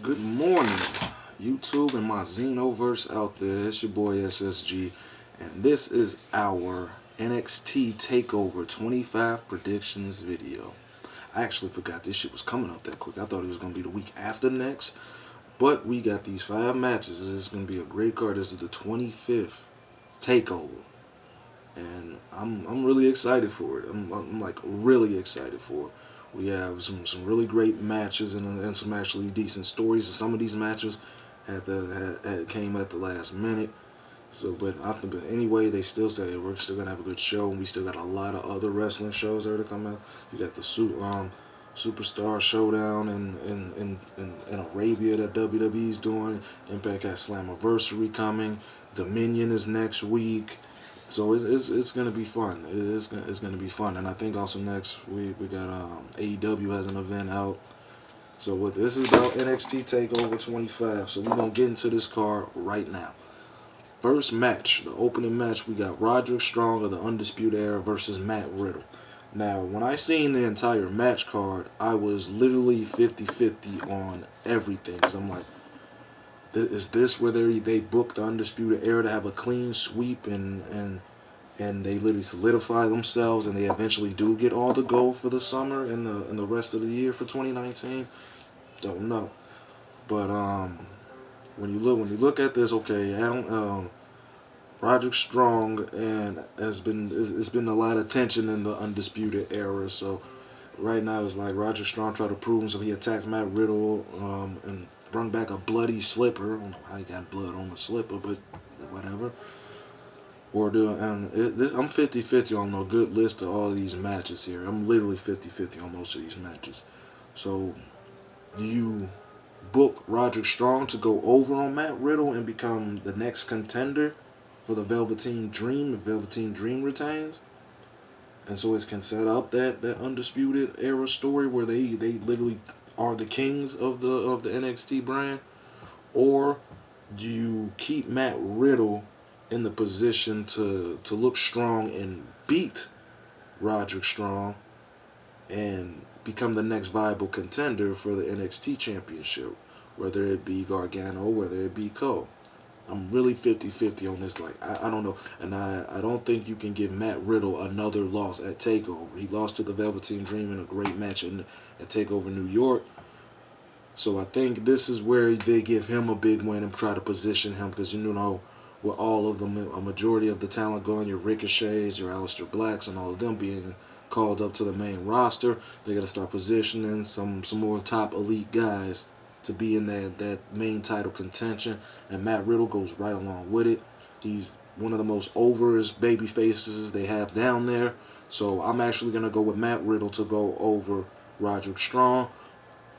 Good morning, YouTube and my Xenoverse out there. It's your boy SSG, and this is our NXT TakeOver 25 Predictions video. I actually forgot this shit was coming up that quick. I thought it was going to be the week after next, but we got these 5 matches. This is going to be a great card. This is the 25th TakeOver, and I'm really excited for it. I'm like really excited for it. We have some really great matches and some actually decent stories. Some of these matches had came at the last minute. So, but anyway, they still say we're still gonna have a good show, and we still got a lot of other wrestling shows there to come out. You got the Superstar Showdown in Arabia that WWE's doing. Impact has Slammiversary coming. Dominion is next week. So it's gonna be fun. It's gonna be fun, and I think also next week we got AEW has an event out. So what this is about NXT Takeover 25. So we're gonna get into this card right now. First match, the opening match, we got Roderick Strong of the Undisputed Era versus Matt Riddle. Now, when I seen the entire match card, I was literally 50-50 on everything, because I'm like, is this where they booked the Undisputed Era to have a clean sweep and they literally solidify themselves and they eventually do get all the gold for the summer and the rest of the year for 2019? Don't know. But when you look at this, okay, Roderick Strong and it's been a lot of tension in the Undisputed Era. So right now it's like Roderick Strong tried to prove himself. He attacked Matt Riddle and brought back a bloody slipper. I don't know how he got blood on the slipper, but whatever. I'm 50-50 on a good list of all of these matches here. I'm literally 50-50 on most of these matches. So, do you book Roderick Strong to go over on Matt Riddle and become the next contender for the Velveteen Dream if Velveteen Dream retains? And so it can set up that Undisputed Era story where they literally are the kings of the NXT brand? Or do you keep Matt Riddle in the position to look strong and beat Roderick Strong and become the next viable contender for the NXT Championship, whether it be Gargano, whether it be Cole? I'm really 50-50 on this. Like, I don't know. And I don't think you can give Matt Riddle another loss at TakeOver. He lost to the Velveteen Dream in a great match at TakeOver New York. So I think this is where they give him a big win and try to position him, because with all of them, a majority of the talent going, your Ricochets, your Aleister Blacks, and all of them being called up to the main roster, they got to start positioning some more top elite guys to be in that main title contention, and Matt Riddle goes right along with it. He's one of the most overest baby faces they have down there, so I'm actually going to go with Matt Riddle to go over Roderick Strong,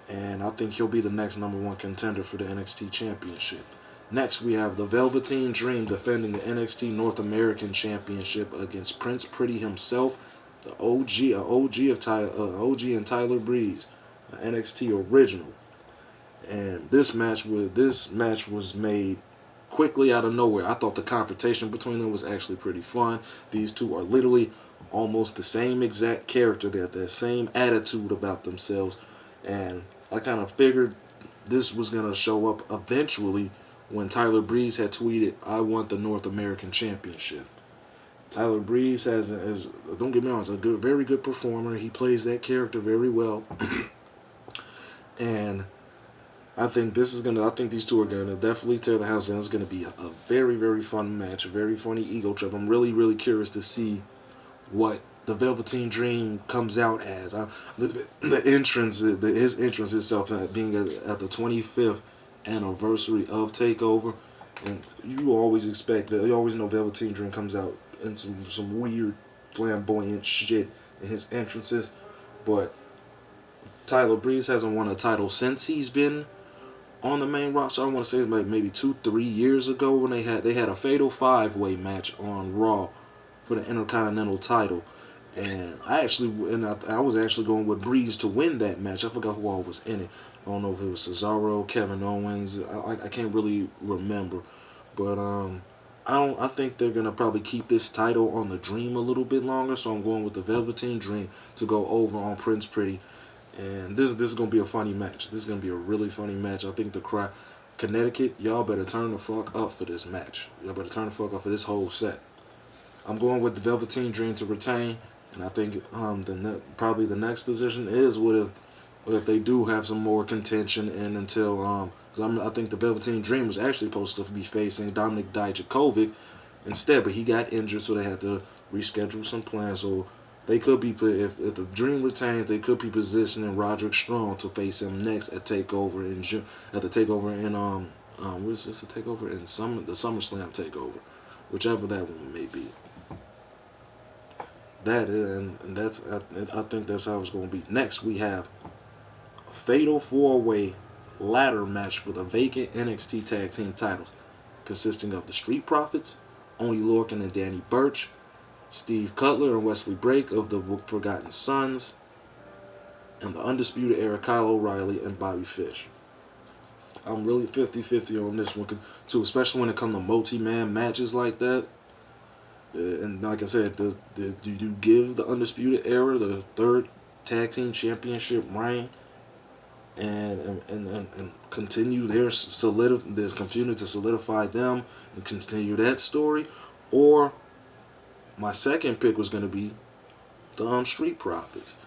and I think he'll be the next #1 contender for the NXT Championship. Next, we have the Velveteen Dream defending the NXT North American Championship against Prince Pretty himself, the OG and Tyler Breeze, the NXT original. And this match was made quickly out of nowhere. I thought the confrontation between them was actually pretty fun. These two are literally almost the same exact character. They have the same attitude about themselves, and I kind of figured this was gonna show up eventually when Tyler Breeze had tweeted, "I want the North American Championship." Tyler Breeze don't get me wrong, is a very good performer. He plays that character very well, and I think these two are gonna definitely tear the house down. It's gonna be a very, very fun match, a very funny ego trip. I'm really, really curious to see what the Velveteen Dream comes out as. The entrance, his entrance itself, being at the 25th anniversary of TakeOver, and you always know Velveteen Dream comes out in some weird flamboyant shit in his entrances. But Tyler Breeze hasn't won a title since he's been on the main roster. I want to say like maybe 2-3 years ago when they had a fatal 5-way match on Raw for the Intercontinental title, and I was actually going with Breeze to win that match. I forgot who all was in it. I don't know if it was Cesaro, Kevin Owens. I can't really remember, but I think they're gonna probably keep this title on the Dream a little bit longer. So I'm going with the Velveteen Dream to go over on Prince Pretty And this is gonna be a funny match. This is gonna be a really funny match. I think the crowd, Connecticut, y'all better turn the fuck up for this match. Y'all better turn the fuck up for this whole set. I'm going with the Velveteen Dream to retain, and I think probably the next position is what if they do have some more contention, and until I think the Velveteen Dream was actually supposed to be facing Dominic Dijakovic instead, but he got injured, so they had to reschedule some plans. So they could be, if the Dream retains, they could be positioning Roderick Strong to face him next at Takeover in June, at the Takeover in what is this, the Takeover in the SummerSlam Takeover, whichever that one may be. That is, and that's I think that's how it's going to be. Next we have a fatal 4-way ladder match for the vacant NXT Tag Team titles, consisting of the Street Profits, Oney Lorcan and Danny Burch, Steve Cutler and Wesley Blake of the Forgotten Sons, and the Undisputed Era Kyle O'Reilly and Bobby Fish. I'm really 50-50 on this one too, especially when it comes to multi-man matches like that. And like I said, you do give the Undisputed Era the 3rd Tag Team Championship reign, and continue continue to solidify them and continue that story, or my second pick was going to be the Street Profits.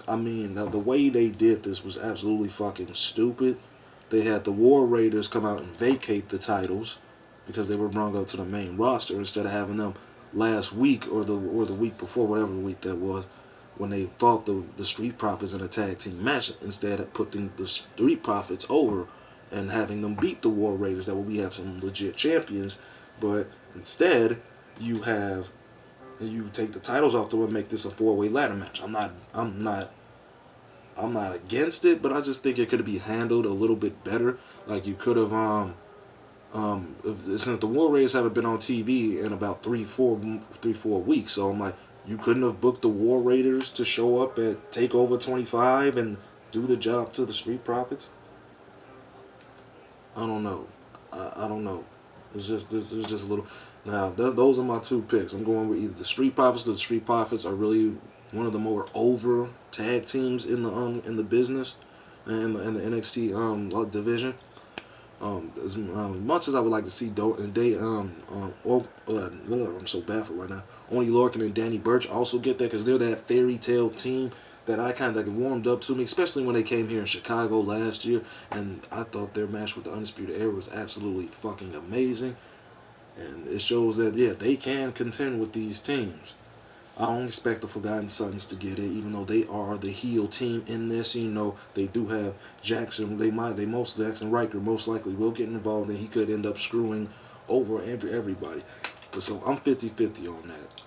I mean, the way they did this was absolutely fucking stupid. They had the War Raiders come out and vacate the titles because they were brought up to the main roster instead of having them last week or the week before, whatever week that was, when they fought the Street Profits in a tag team match, instead of putting the Street Profits over and having them beat the War Raiders. That way we have some legit champions, but instead you take the titles off and make this a 4-way ladder match. I'm not against it, but I just think it could be handled a little bit better. Like you could have since the War Raiders haven't been on TV in about 3-4 weeks, so I'm like, you couldn't have booked the War Raiders to show up at TakeOver 25 and do the job to the Street Profits? I don't know. I don't know. It's just a little. Now those are my 2 picks. I'm going with either the Street Profits, because the Street Profits are really one of the more over tag teams in the business and in the NXT division. As much as I would like to see I'm so bad for right now. Oney Lorcan and Danny Burch also get that, because they're that fairy tale team that I kind of warmed up to me, especially when they came here in Chicago last year, and I thought their match with the Undisputed Era was absolutely fucking amazing, and it shows that, yeah, they can contend with these teams. I don't expect the Forgotten Sons to get it, even though they are the heel team in this. You know, they do have Jackson. Jackson Riker most likely will get involved, and he could end up screwing over everybody. But so I'm 50-50 on that.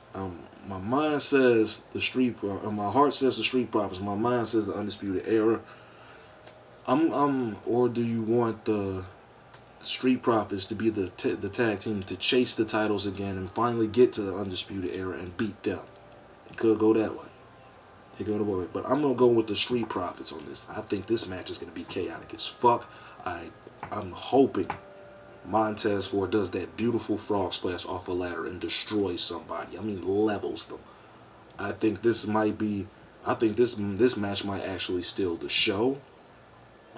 My mind says my heart says the Street Profits. My mind says the Undisputed Era. Or do you want the Street Profits to be the tag team to chase the titles again and finally get to the Undisputed Era and beat them? It could go that way. It could go that way. But I'm going to go with the Street Profits on this. I think this match is going to be chaotic as fuck. I'm hoping Montez Ford does that beautiful frog splash off a ladder and destroys somebody. I mean, levels them. I think this match might actually steal the show.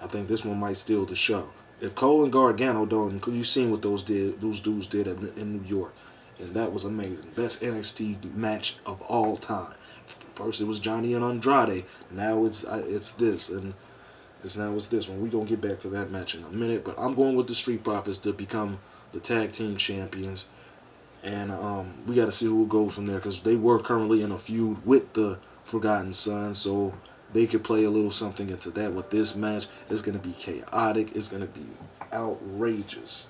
I think this one might steal the show. If Cole and Gargano don't, you seen what those dudes did in New York, and that was amazing. Best NXT match of all time. First it was Johnny and Andrade. Now it's this, and it's this one. We're gonna get back to that match in a minute, but I'm going with the Street Profits to become the tag team champions, and we got to see who will go from there, because they were currently in a feud with the Forgotten Sons, so they could play a little something into that with this match. It's going to be chaotic. It's going to be outrageous.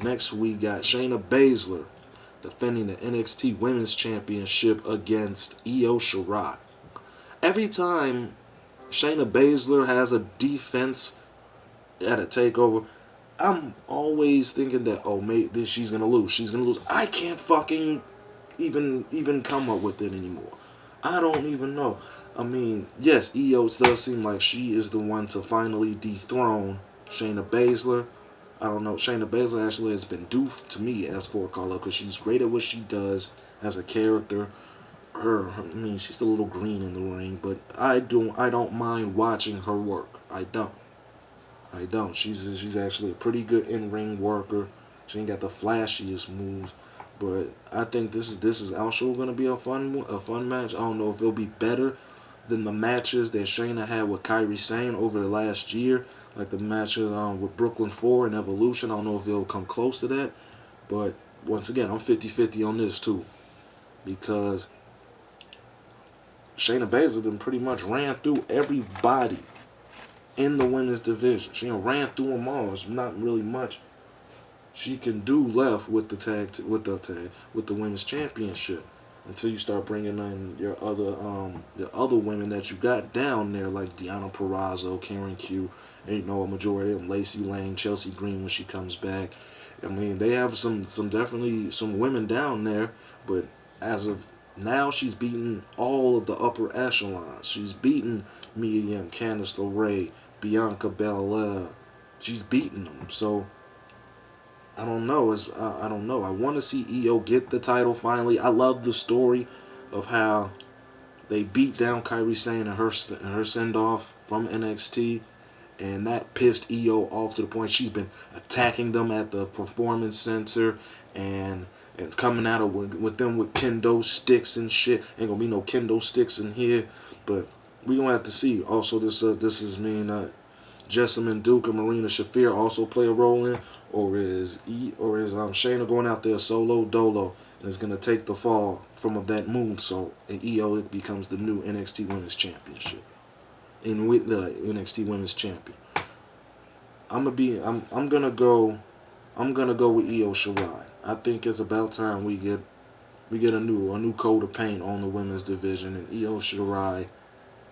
Next, we got Shayna Baszler defending the NXT Women's Championship against Io Shirai. Every time Shayna Baszler has a defense at a takeover, I'm always thinking that, oh, maybe she's going to lose. I can't fucking even come up with it anymore. I don't even know. I mean, yes, Io does seem like she is the one to finally dethrone Shayna Baszler. I don't know. Shayna Baszler actually has been due to me as for a call-up, because she's great at what she does as a character. I mean, she's a little green in the ring, but I don't mind watching her work. I don't. She's actually a pretty good in-ring worker. She ain't got the flashiest moves, but I think this is also gonna be a fun match. I don't know if it'll be better than the matches that Shayna had with Kairi Sane over the last year, like the matches with Brooklyn 4 and Evolution. I don't know if it'll come close to that, but once again, I'm 50-50 on this too, because Shayna Baszler then pretty much ran through everybody in the women's division. She ran through them all. There's not really much she can do left with the women's championship until you start bringing in your other women that you got down there, like Deonna Purrazzo, Karen Q, and a majority of them, Lacey Lang, Chelsea Green when she comes back. I mean, they have definitely some women down there, but as of now, she's beaten all of the upper echelons. She's beaten Mia Yim, Candice LeRae, Bianca Belair. She's beaten them. So I don't know. I don't know. I want to see Io get the title finally. I love the story of how they beat down Kairi Sane and her send off from NXT, and that pissed Io off to the point she's been attacking them at the Performance Center and coming at her with kendo sticks and shit. Ain't gonna be no kendo sticks in here, but we gonna have to see. Also, this is mean Jessamine Duke and Marina Shafir also play a role in, or is Shayna going out there solo dolo and is gonna take the fall from that moonsault, and Io becomes the new NXT Women's Championship, and with the NXT Women's Champion. I'm gonna go with Io Shirai. I think it's about time we get a new coat of paint on the women's division, and Io Shirai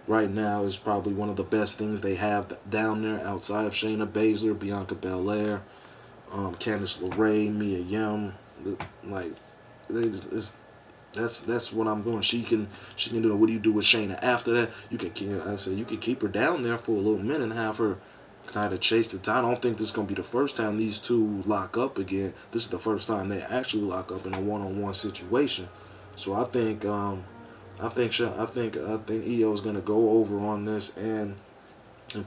right now is probably one of the best things they have down there outside of Shayna Baszler, Bianca Belair, Candice LeRae, Mia Yim. That's what I'm going. She can do. What do you do with Shayna after that? You can keep her down there for a little minute and have her kind of chase the time. I don't think this is gonna be the first time these two lock up again. This is the first time they actually lock up in a one-on-one situation. So I think Io is gonna go over on this and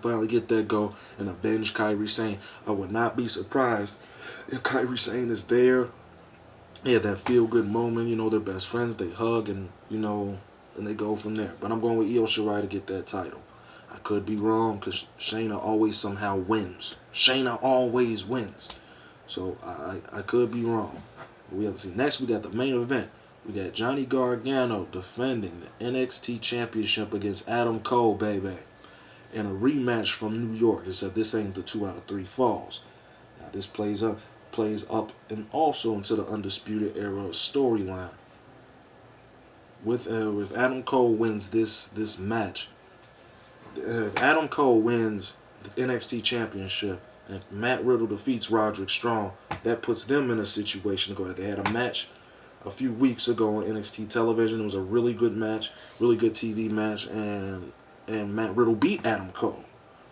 finally get that go and avenge Kairi Sane. I would not be surprised if Kairi Sane is there. Yeah, that feel-good moment. They're best friends. They hug and and they go from there. But I'm going with Io Shirai to get that title. I could be wrong because Shayna always somehow wins. Shayna always wins. So I could be wrong. We have to see. Next, we got the main event. We got Johnny Gargano defending the NXT Championship against Adam Cole, baby, in a rematch from New York. Except this ain't the 2 out of 3 falls. Now this plays up and also into the Undisputed Era storyline. With Adam Cole wins this match. If Adam Cole wins the NXT Championship and Matt Riddle defeats Roderick Strong, that puts them in a situation to go. They had a match a few weeks ago on NXT television. It was a really good match, really good TV match, and Matt Riddle beat Adam Cole.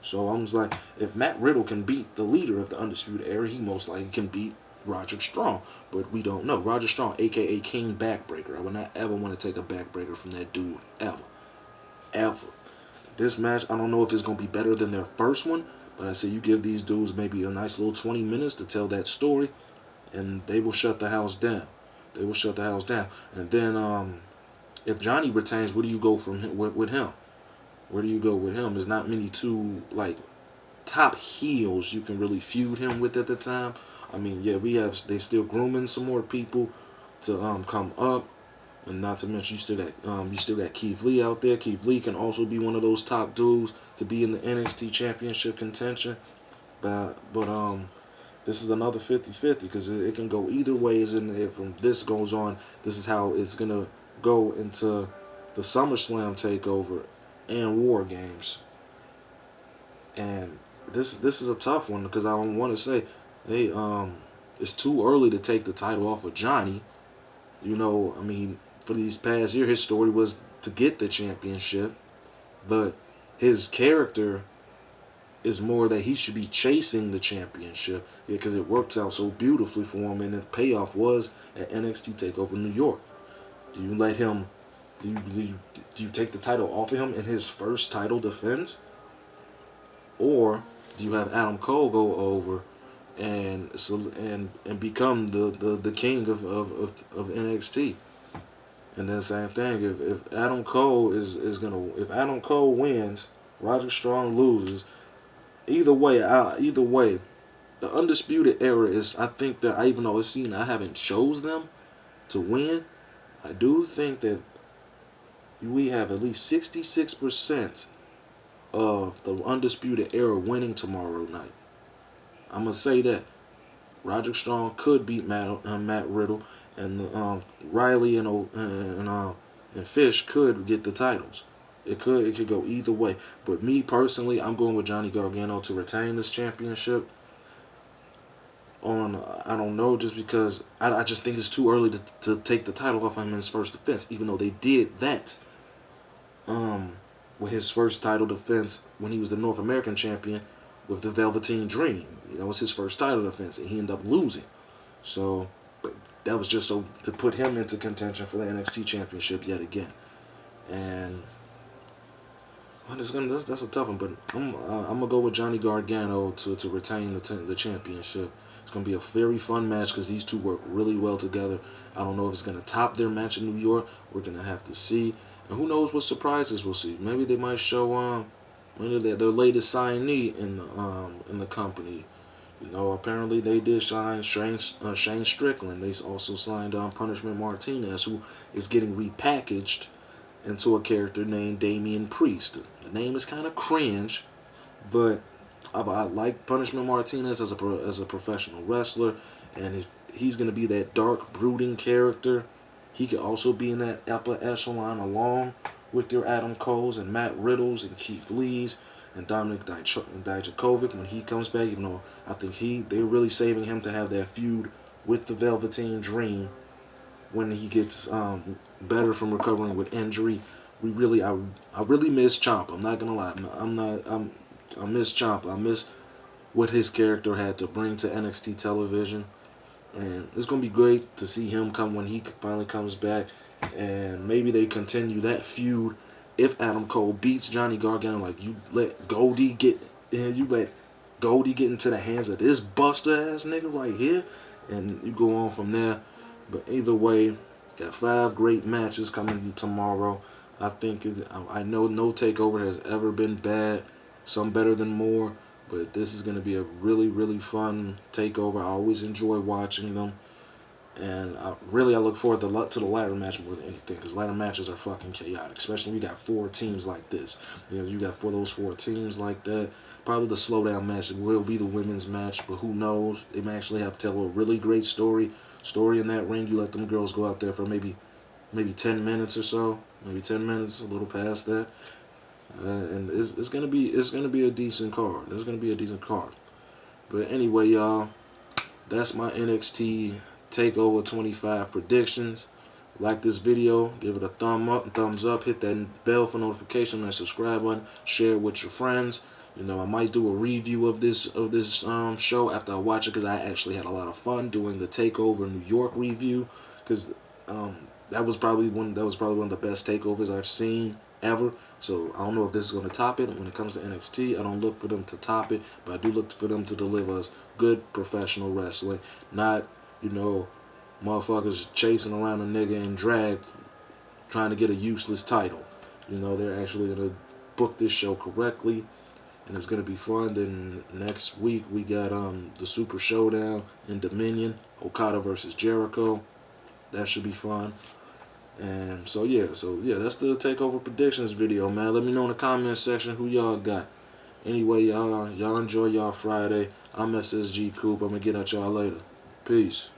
So I was like, if Matt Riddle can beat the leader of the Undisputed Era, he most likely can beat Roderick Strong. But we don't know. Roderick Strong, a.k.a. King Backbreaker. I would not ever want to take a backbreaker from that dude, ever. Ever. This match, I don't know if it's going to be better than their first one, but I say you give these dudes maybe a nice little 20 minutes to tell that story, and they will shut the house down. They will shut the house down. And then if Johnny retains, where do you go with him? Where do you go with him? There's not many top heels you can really feud him with at the time. I mean, yeah, they still grooming some more people to come up. And not to mention, you still got Keith Lee out there. Keith Lee can also be one of those top dudes to be in the NXT Championship contention. But this is another 50-50 because it can go either way. From this goes on, this is how it's gonna go into the SummerSlam takeover and War Games. And this is a tough one because I don't want to say, hey, it's too early to take the title off of Johnny. I mean, for these past year, his story was to get the championship, but his character is more that he should be chasing the championship because it worked out so beautifully for him, and the payoff was at NXT TakeOver New York. Do you let him Do you take the title off of him in his first title defense, or do you have Adam Cole go over and become the king of NXT? And then same thing, if Adam Cole if Adam Cole wins, Roderick Strong loses. Either way, the Undisputed Era is, I think that, even though I haven't chose them to win, I do think that we have at least 66% of the Undisputed Era winning tomorrow night. I'm gonna say that Roderick Strong could beat Matt Riddle, and Riley and Fish could get the titles. It could go either way. But me personally, I'm going with Johnny Gargano to retain this championship. I don't know, just because I just think it's too early to take the title off him in his first defense, even though they did that with his first title defense when he was the North American champion with the Velveteen Dream. That was his first title defense, and he ended up losing. So, but that was just so to put him into contention for the NXT championship yet again. And that's a tough one, but I'm gonna go with Johnny Gargano to retain the championship. It's gonna be a very fun match because these two work really well together. I don't know if it's gonna top their match in New York. We're gonna have to see, and who knows what surprises we'll see. Maybe they might show their latest signee in the company. You know, apparently they did sign Shane Strickland. They also signed Punishment Martinez, who is getting repackaged into a character named Damian Priest. The name is kind of cringe, but I like Punishment Martinez as a professional wrestler, and if he's going to be that dark, brooding character, he could also be in that upper echelon along with your Adam Coles and Matt Riddles and Keith Lees and Dominic Dijakovic when he comes back. You know, I think they're really saving him to have that feud with the Velveteen Dream when he gets better from recovering with injury. I really miss Ciampa. I'm not gonna lie. I miss Ciampa. I miss what his character had to bring to NXT television, and it's gonna be great to see him come when he finally comes back, and maybe they continue that feud. If Adam Cole beats Johnny Gargano, like you let Goldie get into the hands of this buster ass nigga right here, and you go on from there. But either way, got 5 great matches coming tomorrow. I know no takeover has ever been bad. Some better than more, but this is going to be a really, really fun takeover. I always enjoy watching them, and I look forward to the ladder match more than anything, because ladder matches are fucking chaotic, especially when you got 4 teams like this. You know, you got those 4 teams like that. Probably the slowdown match will be the women's match, but who knows? They may actually have to tell a really great story in that ring. You let them girls go out there for maybe 10 minutes or so, maybe 10 minutes, a little past that, and it's gonna be a decent card. It's gonna be a decent card. But anyway, y'all, that's my NXT TakeOver 25 predictions. Like this video, give it a thumbs up, hit that bell for notification and subscribe button, share it with your friends. You know, I might do a review of this show after I watch it, because I actually had a lot of fun doing the TakeOver New York review, because that was probably one of the best takeovers I've seen ever. So I don't know if this is going to top it. When it comes to NXT, I don't look for them to top it, but I do look for them to deliver us good professional wrestling, not, you know, motherfuckers chasing around a nigga in drag trying to get a useless title. You know, they're actually going to book this show correctly, and it's going to be fun. Then next week we got the Super Showdown in Dominion, Okada versus Jericho. That should be fun. And so yeah, that's the TakeOver predictions video, man. Let me know in the comment section who y'all got. Anyway, y'all enjoy y'all Friday. I'm SSG Coop. I'm gonna get at y'all later. Peace.